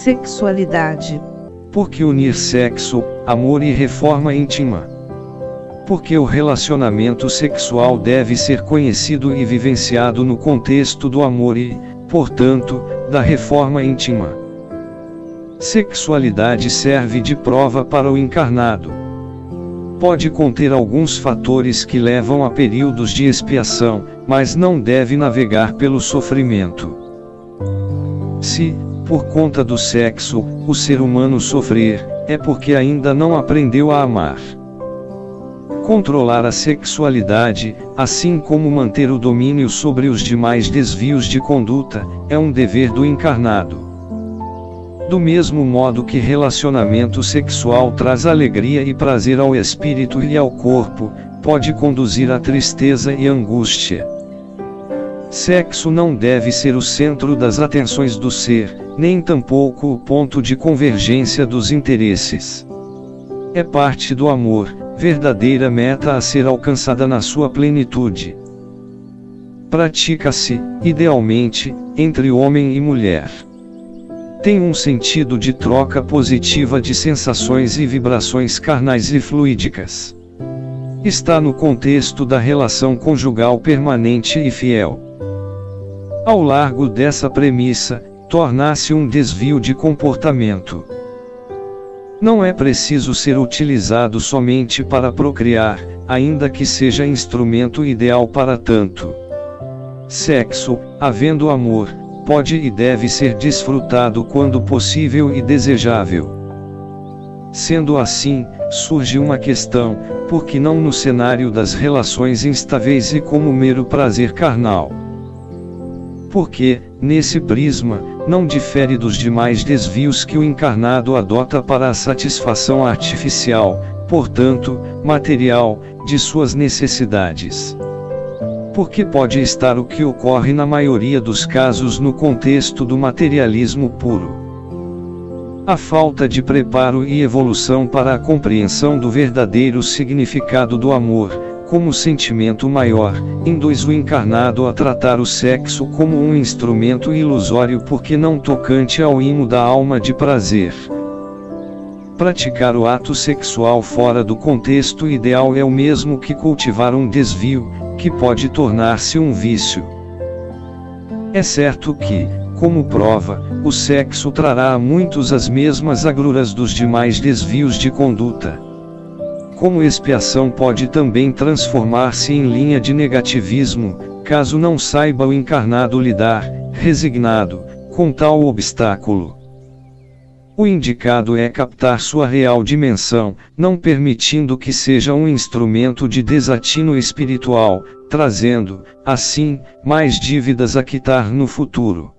Sexualidade. Porque unir sexo, amor e reforma íntima. Porque o relacionamento sexual deve ser conhecido e vivenciado no contexto do amor e, portanto, da reforma íntima. Sexualidade serve de prova para o encarnado. Pode conter alguns fatores que levam a períodos de expiação, mas não deve navegar pelo sofrimento. Se, por conta do sexo, o ser humano sofrer, é porque ainda não aprendeu a amar. Controlar a sexualidade, assim como manter o domínio sobre os demais desvios de conduta, é um dever do encarnado. Do mesmo modo que relacionamento sexual traz alegria e prazer ao espírito e ao corpo, pode conduzir à tristeza e angústia. Sexo não deve ser o centro das atenções do ser, nem tampouco o ponto de convergência dos interesses. É parte do amor, verdadeira meta a ser alcançada na sua plenitude. Pratica-se, idealmente, entre homem e mulher. Tem um sentido de troca positiva de sensações e vibrações carnais e fluídicas. Está no contexto da relação conjugal permanente e fiel. Ao largo dessa premissa, torna-se um desvio de comportamento. Não é preciso ser utilizado somente para procriar, ainda que seja instrumento ideal para tanto. Sexo, havendo amor, pode e deve ser desfrutado quando possível e desejável. Sendo assim, surge uma questão: por que não no cenário das relações instáveis e como mero prazer carnal? Porque, nesse prisma, não difere dos demais desvios que o encarnado adota para a satisfação artificial, portanto, material, de suas necessidades. Porque pode estar o que ocorre na maioria dos casos no contexto do materialismo puro. A falta de preparo e evolução para a compreensão do verdadeiro significado do amor, como sentimento maior, induz o encarnado a tratar o sexo como um instrumento ilusório porque não tocante ao imo da alma de prazer. Praticar o ato sexual fora do contexto ideal é o mesmo que cultivar um desvio, que pode tornar-se um vício. É certo que, como prova, o sexo trará a muitos as mesmas agruras dos demais desvios de conduta. Como expiação pode também transformar-se em linha de negativismo, caso não saiba o encarnado lidar, resignado, com tal obstáculo. O indicado é captar sua real dimensão, não permitindo que seja um instrumento de desatino espiritual, trazendo, assim, mais dívidas a quitar no futuro.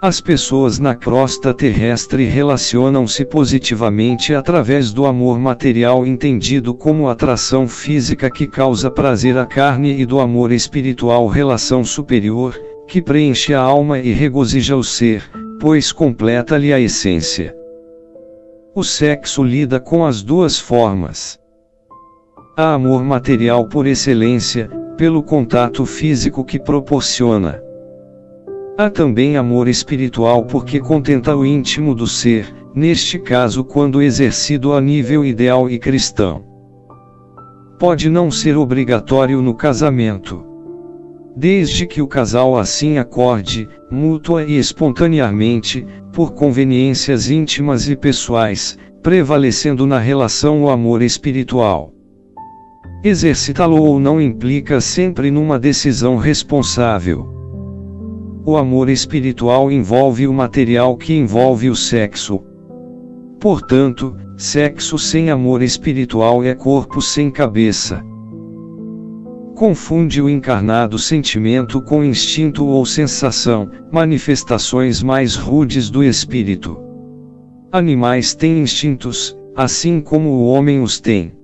As pessoas na crosta terrestre relacionam-se positivamente através do amor material entendido como atração física que causa prazer à carne e do amor espiritual relação superior, que preenche a alma e regozija o ser, pois completa-lhe a essência. O sexo lida com as duas formas. Há amor material por excelência, pelo contato físico que proporciona. Há também amor espiritual porque contenta o íntimo do ser, neste caso quando exercido a nível ideal e cristão. Pode não ser obrigatório no casamento. Desde que o casal assim acorde, mútua e espontaneamente, por conveniências íntimas e pessoais, prevalecendo na relação o amor espiritual. Exercitá-lo ou não implica sempre numa decisão responsável. O amor espiritual envolve o material que envolve o sexo. Portanto, sexo sem amor espiritual é corpo sem cabeça. Confunde o encarnado sentimento com instinto ou sensação, manifestações mais rudes do espírito. Animais têm instintos, assim como o homem os tem.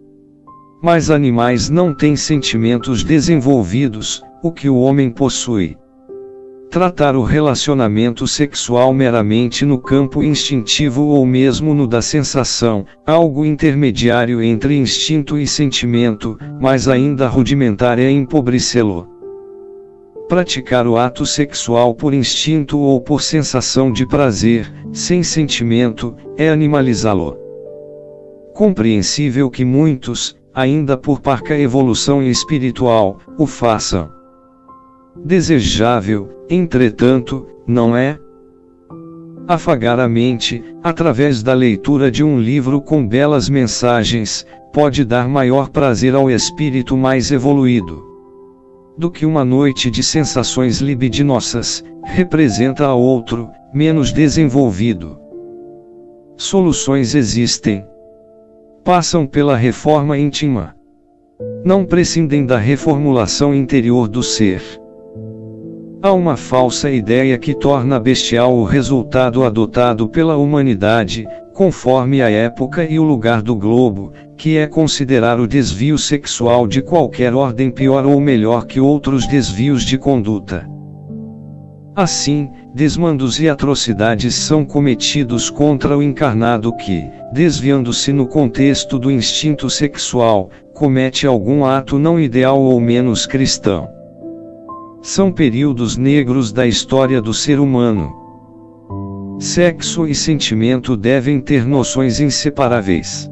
Mas animais não têm sentimentos desenvolvidos, o que o homem possui. Tratar o relacionamento sexual meramente no campo instintivo ou mesmo no da sensação, algo intermediário entre instinto e sentimento, mas ainda rudimentar é empobrecê-lo. Praticar o ato sexual por instinto ou por sensação de prazer, sem sentimento, é animalizá-lo. Compreensível que muitos, ainda por parca evolução espiritual, o façam. Desejável, entretanto, não é? Afagar a mente, através da leitura de um livro com belas mensagens, pode dar maior prazer ao espírito mais evoluído do que uma noite de sensações libidinosas, representa a outro, menos desenvolvido. Soluções existem. Passam pela reforma íntima. Não prescindem da reformulação interior do ser. Há uma falsa ideia que torna bestial o resultado adotado pela humanidade, conforme a época e o lugar do globo, que é considerar o desvio sexual de qualquer ordem pior ou melhor que outros desvios de conduta. Assim, desmandos e atrocidades são cometidos contra o encarnado que, desviando-se no contexto do instinto sexual, comete algum ato não ideal ou menos cristão. São períodos negros da história do ser humano. Sexo e sentimento devem ter noções inseparáveis.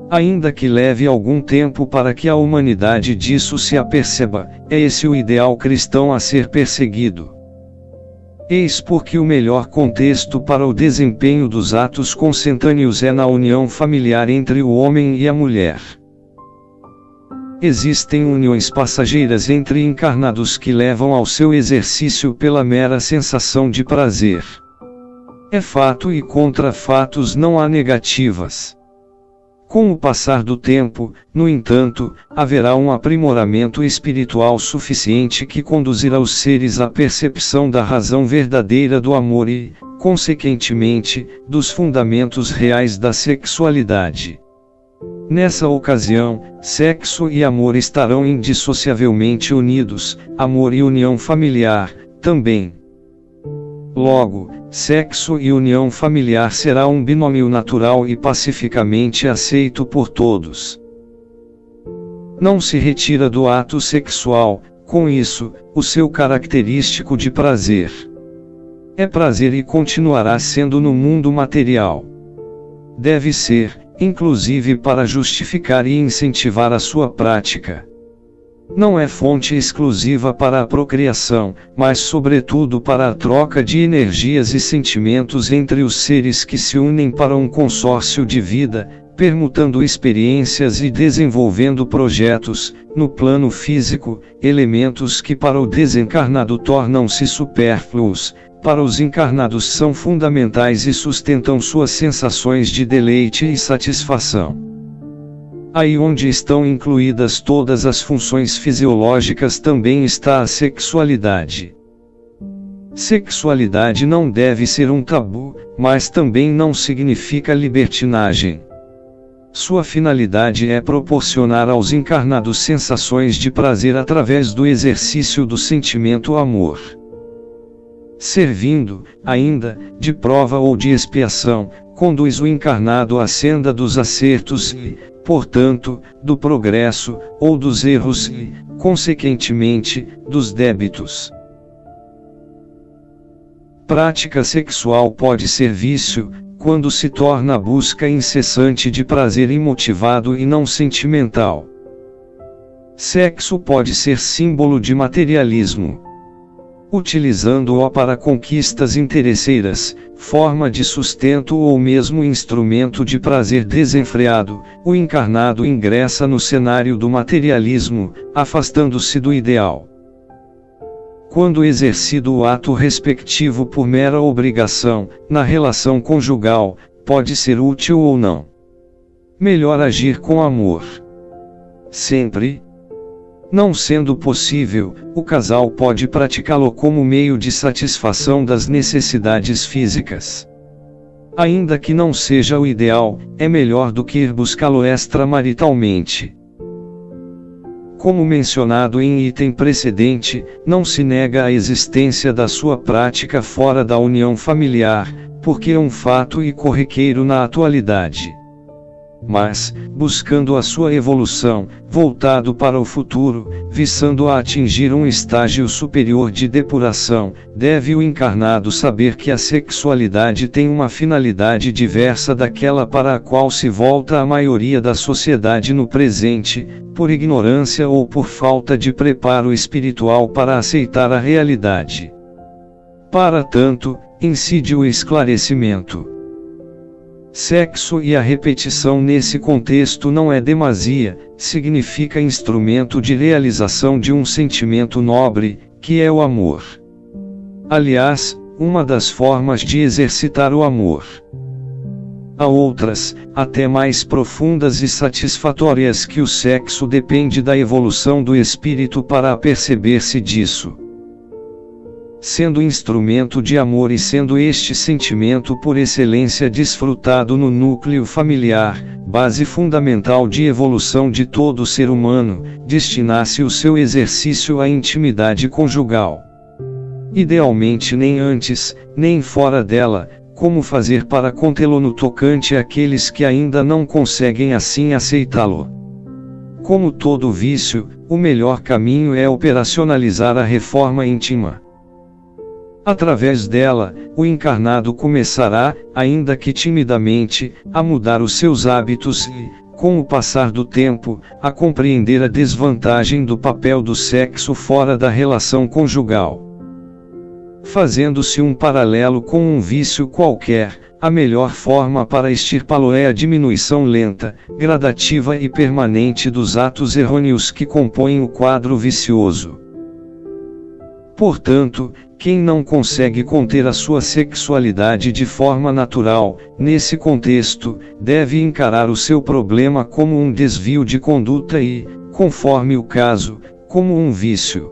Ainda que leve algum tempo para que a humanidade disso se aperceba, é esse o ideal cristão a ser perseguido. Eis porque o melhor contexto para o desempenho dos atos consentâneos é na união familiar entre o homem e a mulher. Existem uniões passageiras entre encarnados que levam ao seu exercício pela mera sensação de prazer. É fato e contra fatos não há negativas. Com o passar do tempo, no entanto, haverá um aprimoramento espiritual suficiente que conduzirá os seres à percepção da razão verdadeira do amor e, consequentemente, dos fundamentos reais da sexualidade. Nessa ocasião, sexo e amor estarão indissociavelmente unidos, amor e união familiar, também. Logo, sexo e união familiar será um binômio natural e pacificamente aceito por todos. Não se retira do ato sexual, com isso, o seu característico de prazer. É prazer e continuará sendo no mundo material. Deve ser, inclusive para justificar e incentivar a sua prática. Não é fonte exclusiva para a procriação, mas sobretudo para a troca de energias e sentimentos entre os seres que se unem para um consórcio de vida, permutando experiências e desenvolvendo projetos, no plano físico, elementos que para o desencarnado tornam-se supérfluos, para os encarnados são fundamentais e sustentam suas sensações de deleite e satisfação. Aí onde estão incluídas todas as funções fisiológicas também está a sexualidade. Sexualidade não deve ser um tabu, mas também não significa libertinagem. Sua finalidade é proporcionar aos encarnados sensações de prazer através do exercício do sentimento amor. Servindo, ainda, de prova ou de expiação, conduz o encarnado à senda dos acertos e, portanto, do progresso, ou dos erros e, consequentemente, dos débitos. Prática sexual pode ser vício, quando se torna a busca incessante de prazer imotivado e não sentimental. Sexo pode ser símbolo de materialismo. Utilizando-o para conquistas interesseiras, forma de sustento ou mesmo instrumento de prazer desenfreado, o encarnado ingressa no cenário do materialismo, afastando-se do ideal. Quando exercido o ato respectivo por mera obrigação, na relação conjugal, pode ser útil ou não. Melhor agir com amor. Sempre. Não sendo possível, o casal pode praticá-lo como meio de satisfação das necessidades físicas. Ainda que não seja o ideal, é melhor do que ir buscá-lo extramaritalmente. Como mencionado em item precedente, não se nega a existência da sua prática fora da união familiar, porque é um fato e corriqueiro na atualidade. mas, buscando a sua evolução, voltado para o futuro, visando a atingir um estágio superior de depuração, deve o encarnado saber que a sexualidade tem uma finalidade diversa daquela para a qual se volta a maioria da sociedade no presente, por ignorância ou por falta de preparo espiritual para aceitar a realidade. Para tanto, incide o esclarecimento. Sexo e a repetição nesse contexto não é demasia, significa instrumento de realização de um sentimento nobre, que é o amor. Aliás, uma das formas de exercitar o amor. Há outras, até mais profundas e satisfatórias que o sexo depende da evolução do espírito para aperceber-se disso. Sendo instrumento de amor e sendo este sentimento por excelência desfrutado no núcleo familiar, base fundamental de evolução de todo ser humano, destina-se o seu exercício à intimidade conjugal. Idealmente nem antes, nem fora dela, como fazer para contê-lo no tocante àqueles que ainda não conseguem assim aceitá-lo. Como todo vício, o melhor caminho é operacionalizar a reforma íntima. Através dela, o encarnado começará, ainda que timidamente, a mudar os seus hábitos e, com o passar do tempo, a compreender a desvantagem do papel do sexo fora da relação conjugal. Fazendo-se um paralelo com um vício qualquer, a melhor forma para extirpá-lo é a diminuição lenta, gradativa e permanente dos atos errôneos que compõem o quadro vicioso. Portanto, quem não consegue conter a sua sexualidade de forma natural, nesse contexto, deve encarar o seu problema como um desvio de conduta e, conforme o caso, como um vício.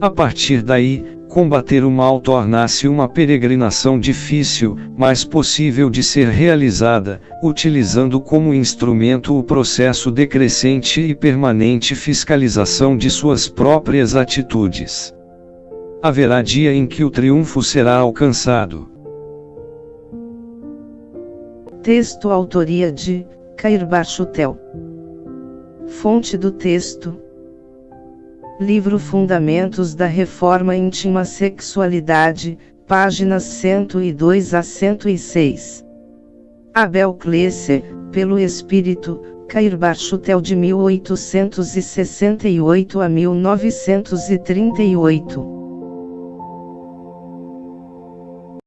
A partir daí, combater o mal torna-se uma peregrinação difícil, mas possível de ser realizada, utilizando como instrumento o processo decrescente e permanente fiscalização de suas próprias atitudes. Haverá dia em que o triunfo será alcançado. Texto autoria de Cair Barchutel. Fonte do texto: Livro Fundamentos da Reforma Íntima Sexualidade, páginas 102 a 106. Abel Klesser, pelo Espírito, Cair Barchutel de 1868 a 1938.